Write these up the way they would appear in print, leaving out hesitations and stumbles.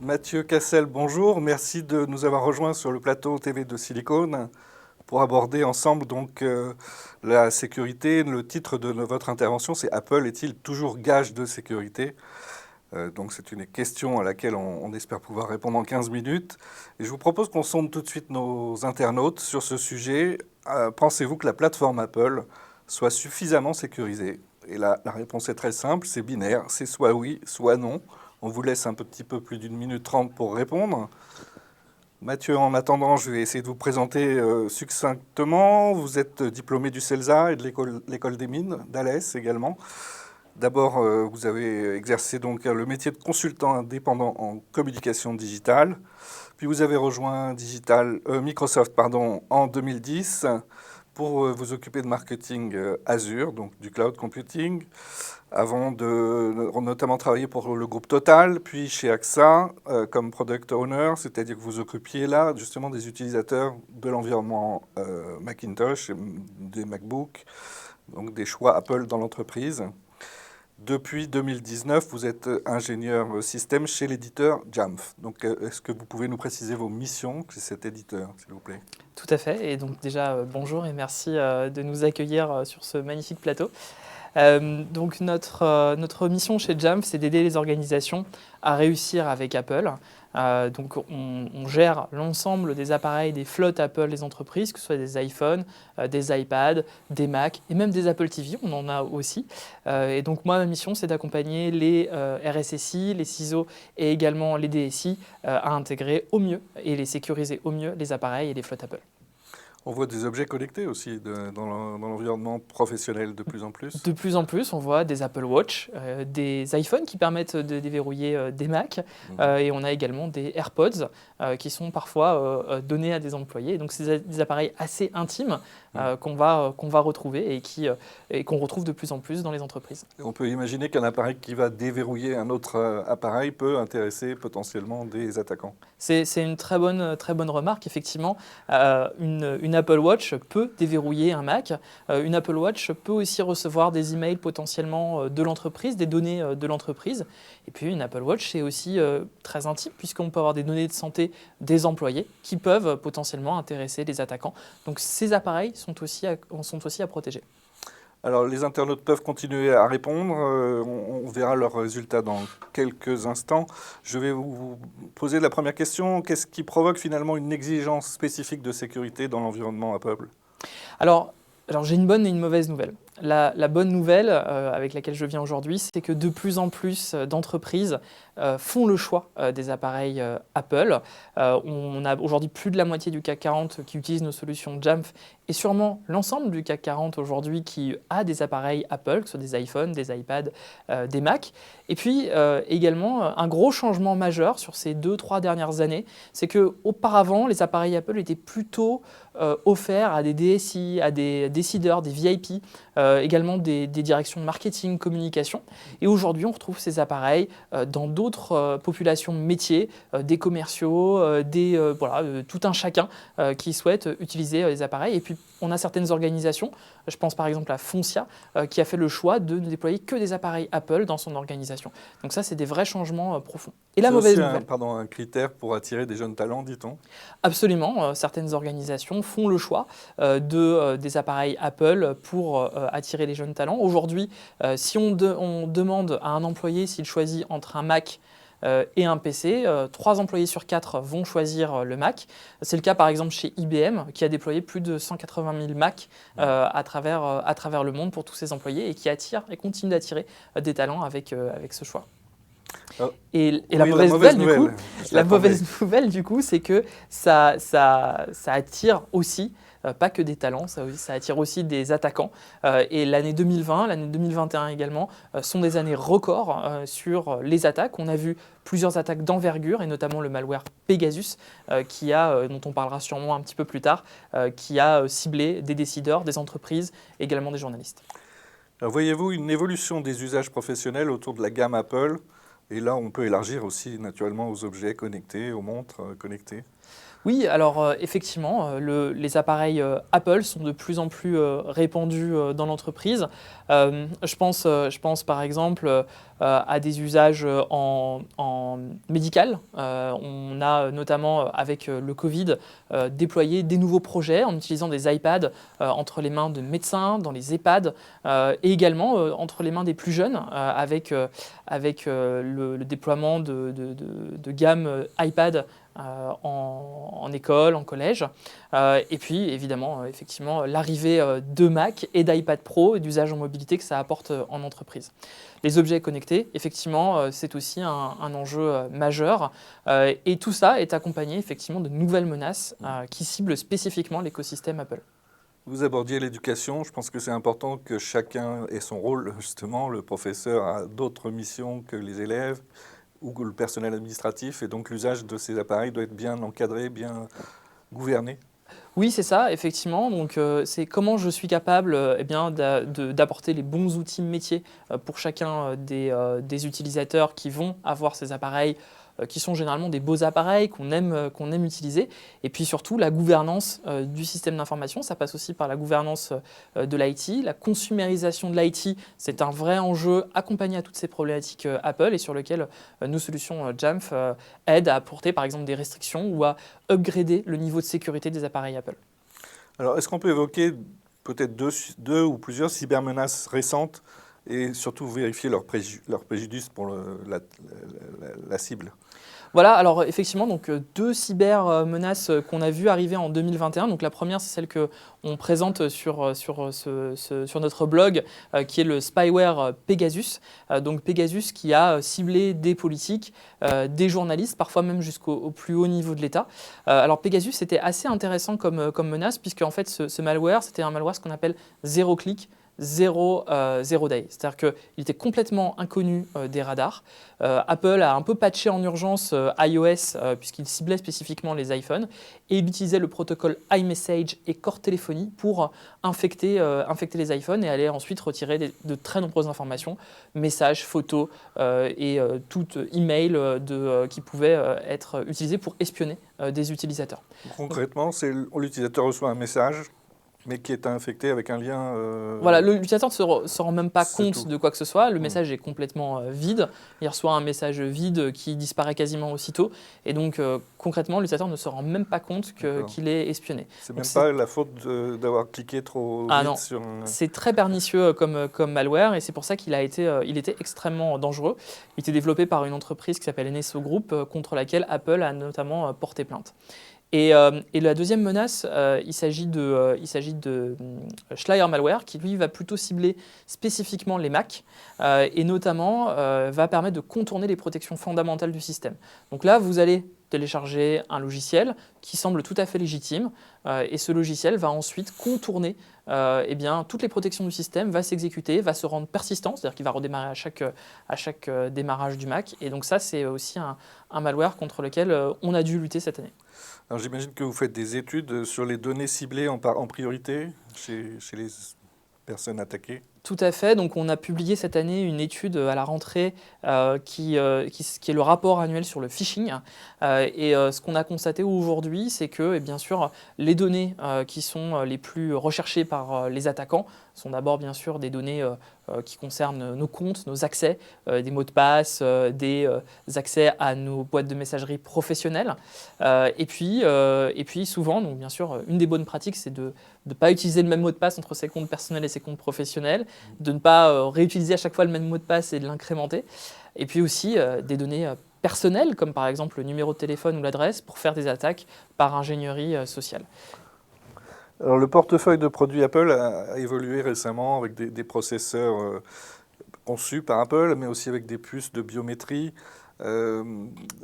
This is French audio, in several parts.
Mathieu Cassel, bonjour. Merci de nous avoir rejoints sur le plateau TV de Silicon pour aborder ensemble la sécurité. Le titre de votre intervention, c'est Apple est-il toujours gage de sécurité? Donc c'est une question à laquelle on espère pouvoir répondre en 15 minutes. Et je vous propose qu'on sonde tout de suite nos internautes sur ce sujet. Pensez-vous que la plateforme Apple soit suffisamment sécurisée? Et la réponse est très simple, c'est binaire, c'est soit oui, soit non. On vous laisse un petit peu plus d'une minute trente pour répondre. Mathieu, en attendant, je vais essayer de vous présenter succinctement. Vous êtes diplômé du CELSA et de l'école des mines, d'Alès également. D'abord, vous avez exercé donc le métier de consultant indépendant en communication digitale. Puis vous avez rejoint Microsoft en 2010 pour vous occuper de marketing Azure, donc du cloud computing, avant de notamment travailler pour le groupe Total, puis chez AXA comme product owner, c'est-à-dire que vous occupiez là justement des utilisateurs de l'environnement Macintosh, des MacBooks, donc des choix Apple dans l'entreprise. Depuis 2019, vous êtes ingénieur système chez l'éditeur Jamf. Donc, est-ce que vous pouvez nous préciser vos missions chez cet éditeur, s'il vous plaît? Tout à fait. Et donc déjà, bonjour et merci de nous accueillir sur ce magnifique plateau. Donc notre mission chez Jamf, c'est d'aider les organisations à réussir avec Apple. Donc on gère l'ensemble des appareils, des flottes Apple des entreprises, que ce soit des iPhones, des iPads, des Mac et même des Apple TV, on en a aussi. Et donc moi, ma mission, c'est d'accompagner les RSSI, les CISO et également les DSI à intégrer au mieux et les sécuriser au mieux les appareils et les flottes Apple. On voit des objets connectés aussi dans l'environnement professionnel de plus en plus. De plus en plus, on voit des Apple Watch, des iPhones qui permettent de déverrouiller des Mac, et on a également des AirPods qui sont parfois donnés à des employés. Donc c'est des appareils assez intimes qu'on va retrouver et qu'on retrouve de plus en plus dans les entreprises. On peut imaginer qu'un appareil qui va déverrouiller un autre appareil peut intéresser potentiellement des attaquants. C'est une très bonne remarque, effectivement. Une Apple Watch peut déverrouiller un Mac. Une Apple Watch peut aussi recevoir des emails potentiellement de l'entreprise, des données de l'entreprise. Et puis une Apple Watch, c'est aussi très intime puisqu'on peut avoir des données de santé des employés qui peuvent potentiellement intéresser les attaquants. Donc ces appareils sont aussi à protéger. Alors, les internautes peuvent continuer à répondre. On verra leurs résultats dans quelques instants. Je vais vous poser la première question. Qu'est-ce qui provoque finalement une exigence spécifique de sécurité dans l'environnement Apple? Alors j'ai une bonne et une mauvaise nouvelle. La bonne nouvelle avec laquelle je viens aujourd'hui, c'est que de plus en plus d'entreprises font le choix des appareils Apple. On a aujourd'hui plus de la moitié du CAC 40 qui utilise nos solutions Jamf et sûrement l'ensemble du CAC 40 aujourd'hui qui a des appareils Apple, que ce soit des iPhones, des iPads, des Mac. Et puis également un gros changement majeur sur ces 2-3 dernières années, c'est qu'auparavant les appareils Apple étaient plutôt offerts à des DSI, à des décideurs, des VIP, également des directions de marketing, communication. Et aujourd'hui, on retrouve ces appareils dans d'autres populations métiers, des commerciaux, tout un chacun qui souhaite utiliser les appareils. Et puis, on a certaines organisations, je pense par exemple à Foncia, qui a fait le choix de ne déployer que des appareils Apple dans son organisation. Donc ça, c'est des vrais changements profonds. Et la mauvaise nouvelle. Un critère pour attirer des jeunes talents, dit-on? Absolument. Certaines organisations font le choix des appareils Apple pour attirer les jeunes talents. Aujourd'hui, si on demande à un employé s'il choisit entre un Mac et un PC, 3 employés sur 4 vont choisir le Mac. C'est le cas par exemple chez IBM qui a déployé plus de 180 000 Mac à travers le monde pour tous ses employés et qui attire et continue d'attirer des talents avec ce choix. La mauvaise nouvelle, du coup, c'est que ça attire aussi, pas que des talents, ça attire aussi des attaquants. Et l'année 2020, l'année 2021 également, sont des années records sur les attaques. On a vu plusieurs attaques d'envergure, et notamment le malware Pegasus, dont on parlera sûrement un petit peu plus tard, qui a ciblé des décideurs, des entreprises, également des journalistes. Voyez-vous une évolution des usages professionnels autour de la gamme Apple? Et là, on peut élargir aussi naturellement aux objets connectés, aux montres connectées. Oui, alors effectivement, les appareils Apple sont de plus en plus répandus dans l'entreprise. Je pense par exemple à des usages en médical. On a notamment avec le Covid déployé des nouveaux projets en utilisant des iPads entre les mains de médecins, dans les EHPAD et également entre les mains des plus jeunes avec le déploiement de gamme iPad en école, en collège. Et puis, évidemment, effectivement, l'arrivée de Mac et d'iPad Pro et d'usage en mobilité que ça apporte en entreprise. Les objets connectés, effectivement, c'est aussi un enjeu majeur. Et tout ça est accompagné, effectivement, de nouvelles menaces qui ciblent spécifiquement l'écosystème Apple. Vous abordiez l'éducation, je pense que c'est important que chacun ait son rôle, justement. Le professeur a d'autres missions que les élèves ou le personnel administratif, et donc l'usage de ces appareils doit être bien encadré, bien gouverné. Oui, c'est ça, effectivement. Donc, c'est comment je suis capable eh bien, d'apporter les bons outils métiers pour chacun des utilisateurs qui vont avoir ces appareils, qui sont généralement des beaux appareils qu'on aime utiliser. Et puis surtout, la gouvernance du système d'information, ça passe aussi par la gouvernance de l'IT. La consumérisation de l'IT, c'est un vrai enjeu accompagné à toutes ces problématiques Apple et sur lequel nos solutions Jamf aident à apporter par exemple des restrictions ou à upgrader le niveau de sécurité des appareils Apple. Alors, est-ce qu'on peut évoquer peut-être deux ou plusieurs cybermenaces récentes et surtout vérifier leurs préjudices pour la cible? Voilà, alors effectivement, donc, deux cyber-menaces qu'on a vues arriver en 2021. Donc, la première, c'est celle qu'on présente sur notre blog, qui est le spyware Pegasus. Donc Pegasus qui a ciblé des politiques, des journalistes, parfois même jusqu'au plus haut niveau de l'État. Alors Pegasus, c'était assez intéressant comme menace, puisque en fait, ce malware, c'était un malware ce qu'on appelle zéro clic. Zero day. C'est-à-dire qu'il était complètement inconnu des radars. Apple a un peu patché en urgence iOS puisqu'il ciblait spécifiquement les iPhones et il utilisait le protocole iMessage et Core Telephony pour infecter les iPhones et aller ensuite retirer de très nombreuses informations, messages, photos et tout email qui pouvait être utilisé pour espionner des utilisateurs. Concrètement, l'utilisateur reçoit un message mais qui est infecté avec un lien... Voilà, l'utilisateur ne se rend même pas compte tout. de quoi que ce soit. Le message est complètement vide. Il reçoit un message vide qui disparaît quasiment aussitôt. Et donc, concrètement, l'utilisateur ne se rend même pas compte qu'il est espionné. C'est même pas la faute d'avoir cliqué trop vite sur... C'est très pernicieux comme malware et c'est pour ça qu'il était extrêmement dangereux. Il était développé par une entreprise qui s'appelle NSO Group, contre laquelle Apple a notamment porté plainte. Et la deuxième menace, il s'agit de Schleier Malware qui, lui, va plutôt cibler spécifiquement les Mac et notamment va permettre de contourner les protections fondamentales du système. Donc là, vous allez télécharger un logiciel qui semble tout à fait légitime et ce logiciel va ensuite contourner toutes les protections du système, va s'exécuter, va se rendre persistant, c'est-à-dire qu'il va redémarrer à chaque démarrage du Mac. Et donc ça, c'est aussi un malware contre lequel on a dû lutter cette année. Alors j'imagine que vous faites des études sur les données ciblées en priorité chez les personnes attaquées. Tout à fait. Donc, on a publié cette année une étude à la rentrée qui est le rapport annuel sur le phishing. Ce qu'on a constaté aujourd'hui, c'est que, bien sûr, les données qui sont les plus recherchées par les attaquants sont d'abord, bien sûr, des données qui concernent nos comptes, nos accès, des mots de passe, des accès à nos boîtes de messagerie professionnelles. Et puis, souvent, donc, bien sûr, une des bonnes pratiques, c'est de ne pas utiliser le même mot de passe entre ses comptes personnels et ses comptes professionnels, de ne pas réutiliser à chaque fois le même mot de passe et de l'incrémenter. Et puis aussi des données personnelles, comme par exemple le numéro de téléphone ou l'adresse, pour faire des attaques par ingénierie sociale. Alors, le portefeuille de produits Apple a évolué récemment avec des processeurs conçus par Apple, mais aussi avec des puces de biométrie.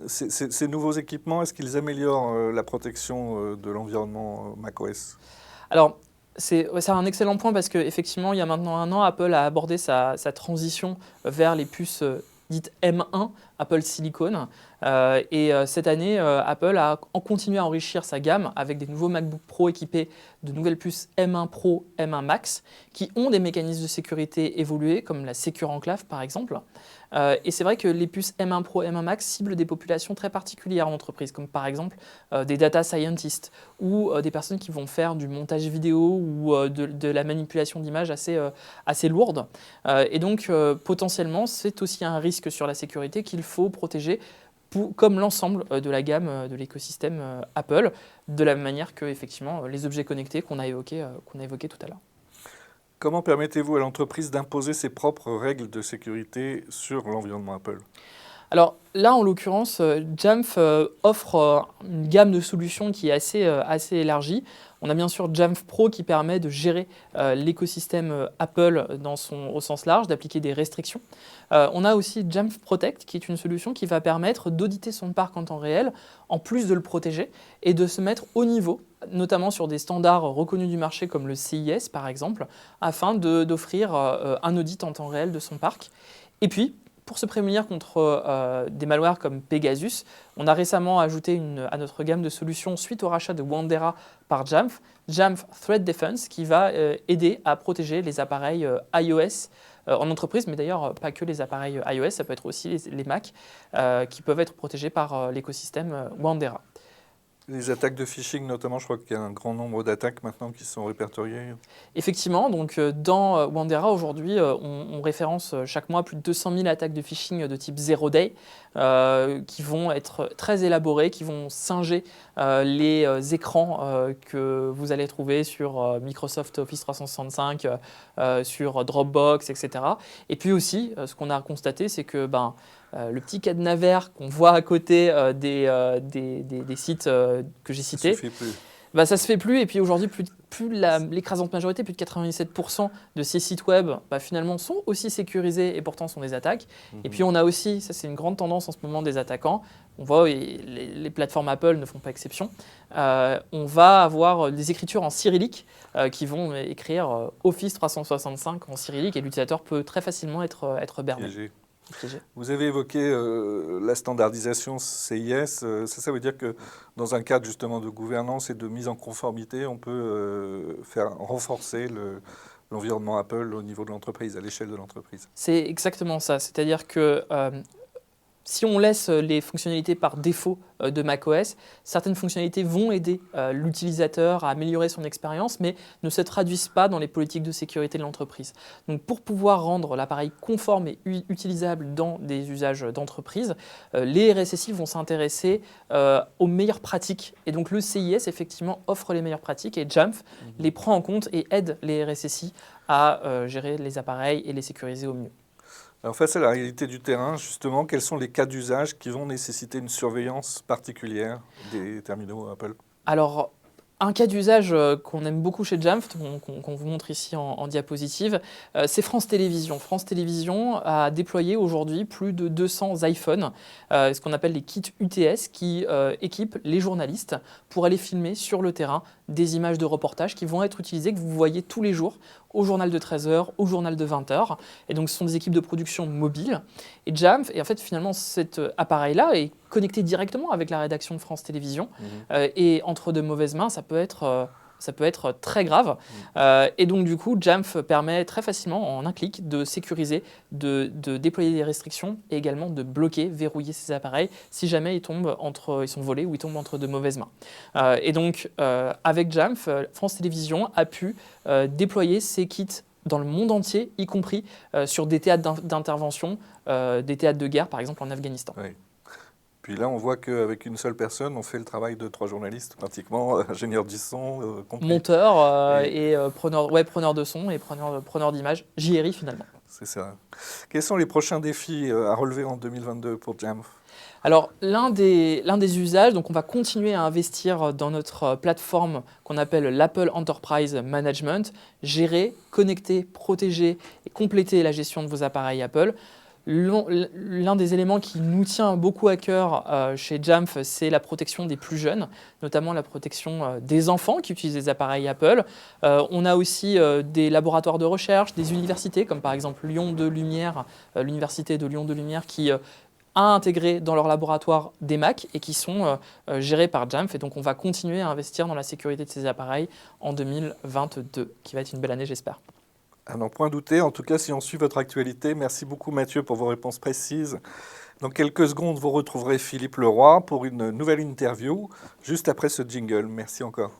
Ces nouveaux équipements, est-ce qu'ils améliorent la protection de l'environnement macOS ? Alors, c'est un excellent point parce qu'effectivement, il y a maintenant un an, Apple a abordé sa transition vers les puces dites M1, Apple Silicon. Cette année, Apple a continué à enrichir sa gamme avec des nouveaux MacBook Pro équipés de nouvelles puces M1 Pro, M1 Max, qui ont des mécanismes de sécurité évolués, comme la Secure Enclave par exemple. Et c'est vrai que les puces M1 Pro, M1 Max ciblent des populations très particulières en entreprise, comme par exemple des data scientists ou des personnes qui vont faire du montage vidéo ou de la manipulation d'images assez lourde. Et donc, potentiellement, c'est aussi un risque sur la sécurité qu'il faut protéger comme l'ensemble de la gamme de l'écosystème Apple, de la même manière que effectivement, les objets connectés qu'on a évoqués tout à l'heure. Comment permettez-vous à l'entreprise d'imposer ses propres règles de sécurité sur l'environnement Apple? Alors là, en l'occurrence, Jamf offre une gamme de solutions qui est assez élargie. On a bien sûr Jamf Pro qui permet de gérer l'écosystème Apple au sens large, d'appliquer des restrictions. On a aussi Jamf Protect qui est une solution qui va permettre d'auditer son parc en temps réel, en plus de le protéger et de se mettre au niveau, notamment sur des standards reconnus du marché comme le CIS par exemple, afin d'offrir un audit en temps réel de son parc. Et puis, pour se prémunir contre des malwares comme Pegasus, on a récemment ajouté à notre gamme de solutions suite au rachat de Wandera par Jamf, Jamf Threat Defense, qui va aider à protéger les appareils iOS en entreprise, mais d'ailleurs pas que les appareils iOS, ça peut être aussi les Mac qui peuvent être protégés par l'écosystème Wandera. Les attaques de phishing, notamment, je crois qu'il y a un grand nombre d'attaques maintenant qui sont répertoriées. Effectivement, donc dans Wandera aujourd'hui, on référence chaque mois plus de 200 000 attaques de phishing de type Zero Day qui vont être très élaborées, qui vont singer les écrans que vous allez trouver sur Microsoft Office 365, sur Dropbox, etc. Et puis aussi, ce qu'on a constaté, c'est que le petit cadenas vert qu'on voit à côté des sites que j'ai cités, ça se fait plus. Et puis aujourd'hui, l'écrasante majorité, plus de 97% de ces sites web finalement sont aussi sécurisés et pourtant sont des attaques. Et puis on a aussi, ça c'est une grande tendance en ce moment des attaquants, on voit les plateformes Apple ne font pas exception, on va avoir des écritures en cyrillique qui vont écrire Office 365 en cyrillique et l'utilisateur peut très facilement être berné. Piégé. Vous avez évoqué la standardisation CIS. Ça veut dire que dans un cadre justement de gouvernance et de mise en conformité, on peut renforcer l'environnement Apple au niveau de l'entreprise, à l'échelle de l'entreprise. C'est exactement ça. C'est-à-dire que si on laisse les fonctionnalités par défaut de macOS, certaines fonctionnalités vont aider l'utilisateur à améliorer son expérience, mais ne se traduisent pas dans les politiques de sécurité de l'entreprise. Donc pour pouvoir rendre l'appareil conforme et utilisable dans des usages d'entreprise, les RSSI vont s'intéresser aux meilleures pratiques. Et donc le CIS, effectivement, offre les meilleures pratiques et Jamf les prend en compte et aide les RSSI à gérer les appareils et les sécuriser au mieux. Alors face à la réalité du terrain, justement, quels sont les cas d'usage qui vont nécessiter une surveillance particulière des terminaux Apple? Alors, un cas d'usage qu'on aime beaucoup chez Jamf, qu'on vous montre ici en diapositive, c'est France Télévisions. France Télévisions a déployé aujourd'hui plus de 200 iPhones, ce qu'on appelle les kits UTS, qui équipent les journalistes pour aller filmer sur le terrain des images de reportage qui vont être utilisées, que vous voyez tous les jours au journal de 13h, au journal de 20h. Et donc, ce sont des équipes de production mobiles. Et Jamf, et en fait, finalement, cet appareil-là est connecté directement avec la rédaction de France Télévisions. Et entre de mauvaises mains, ça peut être très grave. Et donc, du coup, Jamf permet très facilement, en un clic, de sécuriser, de déployer des restrictions et également de bloquer, verrouiller ces appareils si jamais ils sont volés ou ils tombent entre de mauvaises mains. Et donc, avec Jamf, France Télévisions a pu déployer ces kits dans le monde entier, y compris sur des théâtres d'intervention, des théâtres de guerre, par exemple en Afghanistan. Oui. Puis là, on voit qu'avec une seule personne, on fait le travail de 3 journalistes, pratiquement, ingénieur du son, monteur et preneur de son et preneur d'images, JRI finalement. C'est ça. Quels sont les prochains défis à relever en 2022 pour Jamf? Alors, l'un des usages, donc on va continuer à investir dans notre plateforme qu'on appelle l'Apple Enterprise Management, gérer, connecter, protéger et compléter la gestion de vos appareils Apple. L'un des éléments qui nous tient beaucoup à cœur chez Jamf, c'est la protection des plus jeunes, notamment la protection des enfants qui utilisent des appareils Apple. On a aussi des laboratoires de recherche, des universités, comme par exemple Lyon 2 Lumière, l'université de Lyon 2 Lumière, qui a intégré dans leur laboratoire des Mac et qui sont gérés par Jamf. Et donc, on va continuer à investir dans la sécurité de ces appareils en 2022, qui va être une belle année, j'espère. À n'en point douter. En tout cas, si on suit votre actualité, merci beaucoup Mathieu pour vos réponses précises. Dans quelques secondes, vous retrouverez Philippe Leroy pour une nouvelle interview, juste après ce jingle. Merci encore.